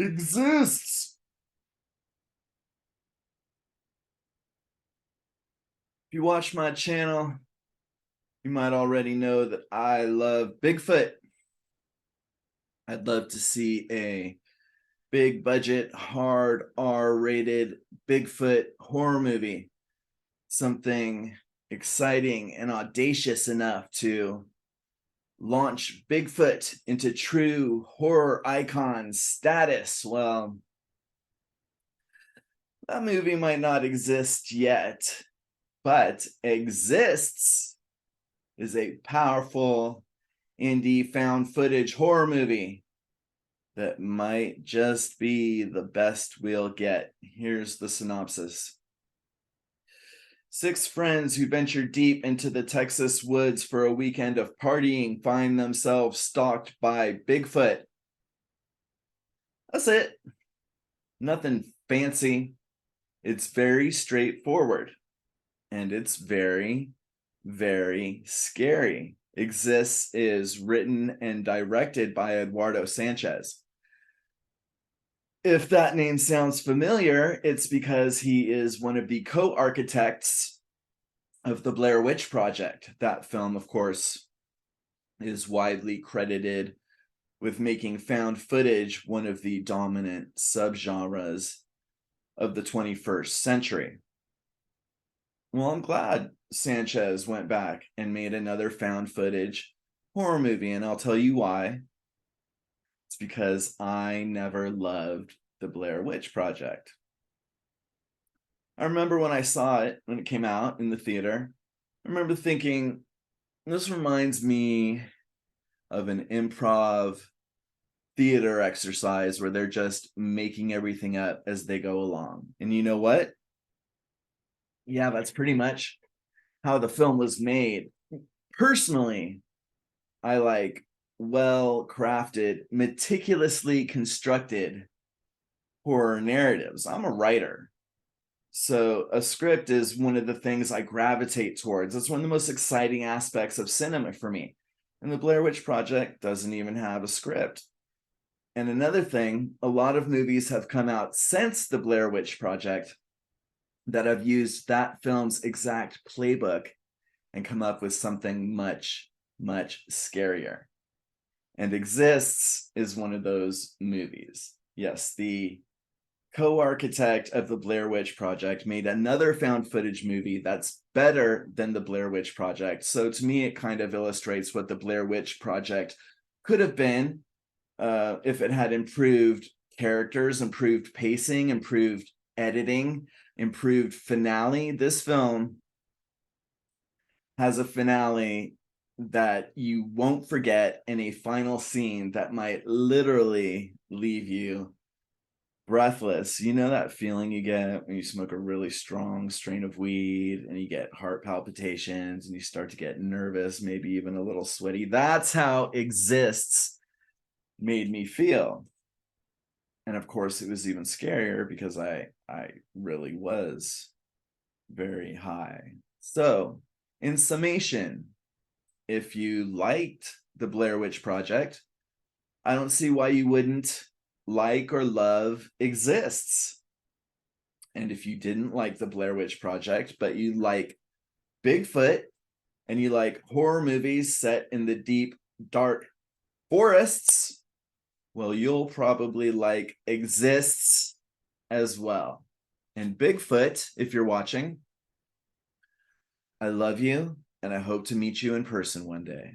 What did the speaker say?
exists. If you watch my channel, you might already know that I love Bigfoot. I'd love to see a big budget, hard R-rated Bigfoot horror movie. Something exciting and audacious enough to launch Bigfoot into true horror icon status. Well, that movie might not exist yet, but exists is a powerful indie found footage horror movie that might just be the best we'll get. Here's the synopsis. 6 friends who venture deep into the Texas woods for a weekend of partying find themselves stalked by Bigfoot. That's it. Nothing fancy. It's very straightforward. And it's very, very scary. Exists is written and directed by Eduardo Sánchez. If that name sounds familiar, it's because he is one of the co-architects of the Blair Witch Project. That film, of course, is widely credited with making found footage one of the dominant subgenres of the 21st century. Well, I'm glad Sánchez went back and made another found footage horror movie, and I'll tell you why. It's because I never loved the Blair Witch Project. I remember when I saw it, when it came out in the theater, I remember thinking, this reminds me of an improv theater exercise where they're just making everything up as they go along. And you know what? Yeah, that's pretty much how the film was made. Personally, I like well-crafted, meticulously constructed horror narratives. I'm a writer. So a script is one of the things I gravitate towards. It's one of the most exciting aspects of cinema for me. And the Blair Witch Project doesn't even have a script. And another thing, a lot of movies have come out since the Blair Witch Project that have used that film's exact playbook and come up with something much, much scarier. And Exists is one of those movies. Yes, the co-architect of the Blair Witch Project made another found footage movie that's better than the Blair Witch Project. So to me, it kind of illustrates what the Blair Witch Project could have been if it had improved characters, improved pacing, improved editing, improved finale. This film has a finale that you won't forget and a final scene that might literally leave you breathless. You know that feeling you get when you smoke a really strong strain of weed and you get heart palpitations and you start to get nervous, maybe even a little sweaty? That's how Exists made me feel. And of course, it was even scarier because I really was very high. So, in summation, if you liked the Blair Witch Project, I don't see why you wouldn't like or love Exists. And if you didn't like the Blair Witch Project, but you like Bigfoot and you like horror movies set in the deep, dark forests, well, you'll probably like Exists as well. And Bigfoot, if you're watching, I love you and I hope to meet you in person one day.